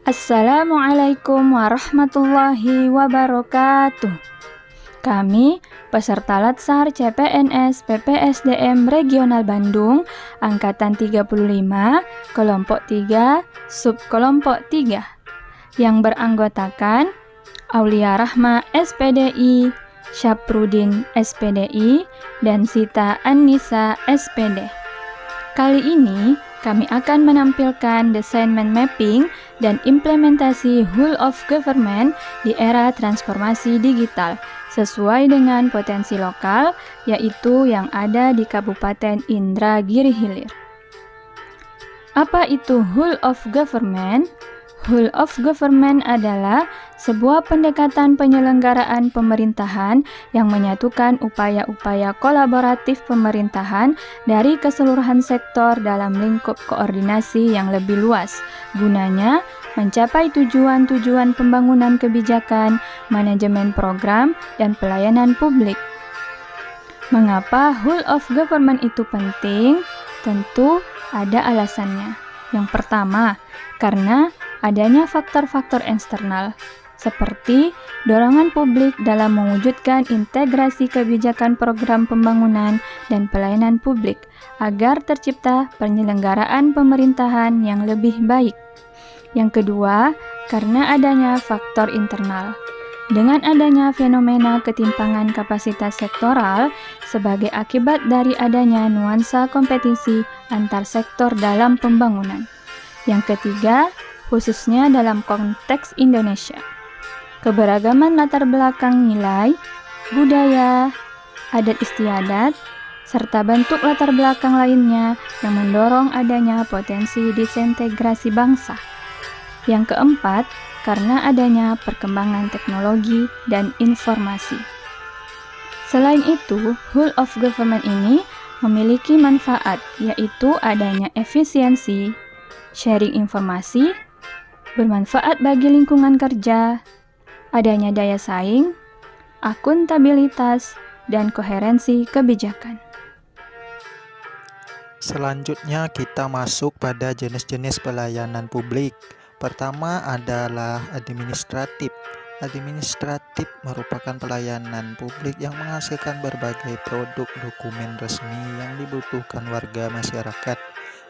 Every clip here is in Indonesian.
Assalamualaikum warahmatullahi wabarakatuh. Kami, peserta Latsar CPNS PPSDM Regional Bandung, Angkatan 35, Kelompok 3, Subkelompok 3, yang beranggotakan Aulia Rahma SPDI, Syafrudin SPDI, dan Sita Annisa SPD. Kali ini, kami akan menampilkan desain mind mapping dan implementasi whole of government di era transformasi digital sesuai dengan potensi lokal, yaitu yang ada di Kabupaten Indragiri Hilir. Apa itu whole of government? Whole of government adalah sebuah pendekatan penyelenggaraan pemerintahan yang menyatukan upaya-upaya kolaboratif pemerintahan dari keseluruhan sektor dalam lingkup koordinasi yang lebih luas, gunanya mencapai tujuan-tujuan pembangunan kebijakan, manajemen program, dan pelayanan publik. Mengapa whole of government itu penting? Tentu ada alasannya. Yang pertama, karena adanya faktor-faktor eksternal, seperti dorongan publik dalam mewujudkan integrasi kebijakan program pembangunan dan pelayanan publik, agar tercipta penyelenggaraan pemerintahan yang lebih baik. Yang kedua, karena adanya faktor internal. Dengan adanya fenomena ketimpangan kapasitas sektoral sebagai akibat dari adanya nuansa kompetisi antar sektor dalam pembangunan. Yang ketiga, khususnya dalam konteks Indonesia, keberagaman latar belakang nilai, budaya, adat istiadat, serta bentuk latar belakang lainnya yang mendorong adanya potensi disintegrasi bangsa. Yang keempat, karena adanya perkembangan teknologi dan informasi. Selain itu, whole of government ini memiliki manfaat, yaitu adanya efisiensi, sharing informasi, bermanfaat bagi lingkungan kerja, adanya daya saing, akuntabilitas, dan koherensi kebijakan. Selanjutnya kita masuk pada jenis-jenis pelayanan publik. Pertama adalah administratif. Administratif merupakan pelayanan publik yang menghasilkan berbagai produk dokumen resmi yang dibutuhkan warga masyarakat.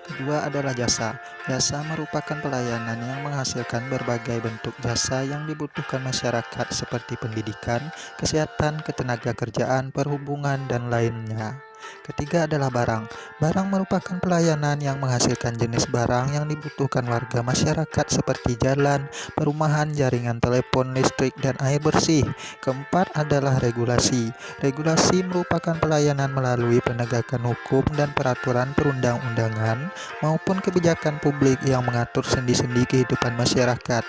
Kedua adalah jasa. Jasa merupakan pelayanan yang menghasilkan berbagai bentuk jasa yang dibutuhkan masyarakat seperti pendidikan, kesehatan, ketenagakerjaan, perhubungan, dan lainnya. Ketiga adalah barang. Barang merupakan pelayanan yang menghasilkan jenis barang yang dibutuhkan warga masyarakat seperti jalan, perumahan, jaringan telepon, listrik, dan air bersih. Keempat adalah regulasi. Regulasi merupakan pelayanan melalui penegakan hukum dan peraturan perundang-undangan maupun kebijakan publik yang mengatur sendi-sendi kehidupan masyarakat.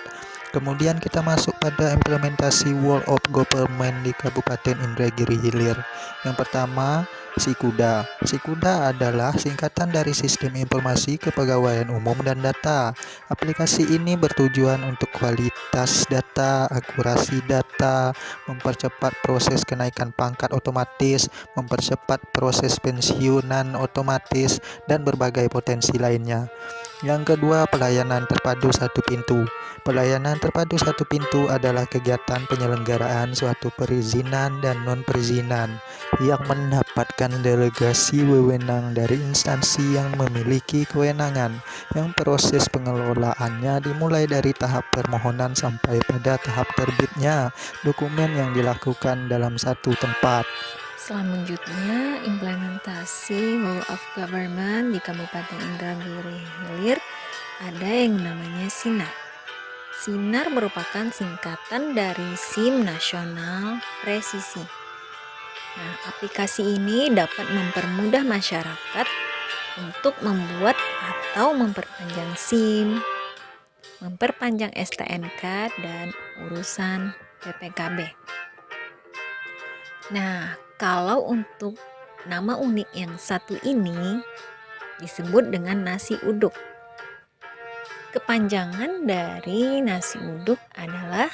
Kemudian kita masuk pada implementasi whole of government di Kabupaten Indragiri Hilir. Yang pertama, SIKUDA. SIKUDA adalah singkatan dari Sistem Informasi Kepegawaian Umum dan Data. Aplikasi ini bertujuan untuk kualitas data, akurasi data, mempercepat proses kenaikan pangkat otomatis, mempercepat proses pensiunan otomatis, dan berbagai potensi lainnya. Yang kedua, pelayanan terpadu satu pintu. Pelayanan terpadu satu pintu adalah kegiatan penyelenggaraan suatu perizinan dan non-perizinan yang mendapatkan delegasi wewenang dari instansi yang memiliki kewenangan, yang proses pengelolaannya dimulai dari tahap permohonan sampai pada tahap terbitnya dokumen yang dilakukan dalam satu tempat. Selanjutnya, implementasi whole of government di Kabupaten Indragiri Hilir ada yang namanya SINAR. SINAR merupakan singkatan dari SIM Nasional Presisi. Nah, aplikasi ini dapat mempermudah masyarakat untuk membuat atau memperpanjang SIM, memperpanjang STNK, dan urusan PPKB. Nah, kalau untuk nama unik yang satu ini disebut dengan nasi uduk. Kepanjangan dari nasi uduk adalah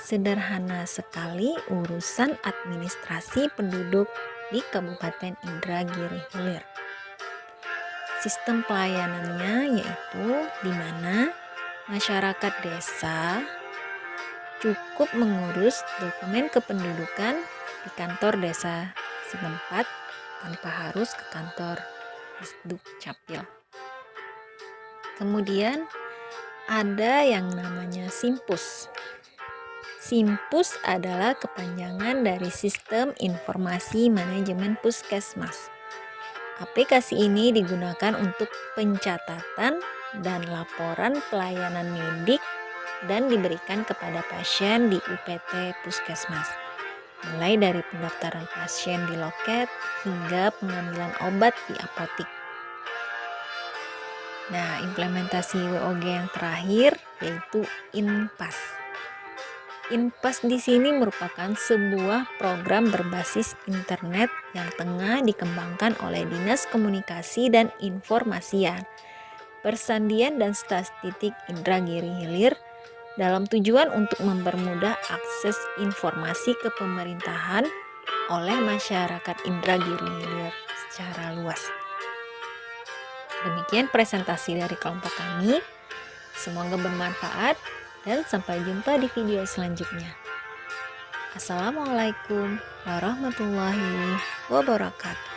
sederhana sekali urusan administrasi penduduk di Kabupaten Indragiri Hilir. Sistem pelayanannya yaitu di mana masyarakat desa cukup mengurus dokumen kependudukan di kantor desa setempat tanpa harus ke kantor Disduk Capil. Kemudian ada yang namanya Simpus. Simpus adalah kepanjangan dari Sistem Informasi Manajemen Puskesmas. Aplikasi ini digunakan untuk pencatatan dan laporan pelayanan medik dan diberikan kepada pasien di UPT Puskesmas, mulai dari pendaftaran pasien di loket hingga pengambilan obat di apotik. Nah, implementasi WOG yang terakhir yaitu INPAS. INPAS di sini merupakan sebuah program berbasis internet yang tengah dikembangkan oleh Dinas Komunikasi dan Informasian, Persandian dan Statistik Indragiri Hilir dalam tujuan untuk mempermudah akses informasi ke pemerintahan oleh masyarakat Indragiri Hilir secara luas. Demikian presentasi dari kelompok kami. Semoga bermanfaat dan sampai jumpa di video selanjutnya. Assalamualaikum warahmatullahi wabarakatuh.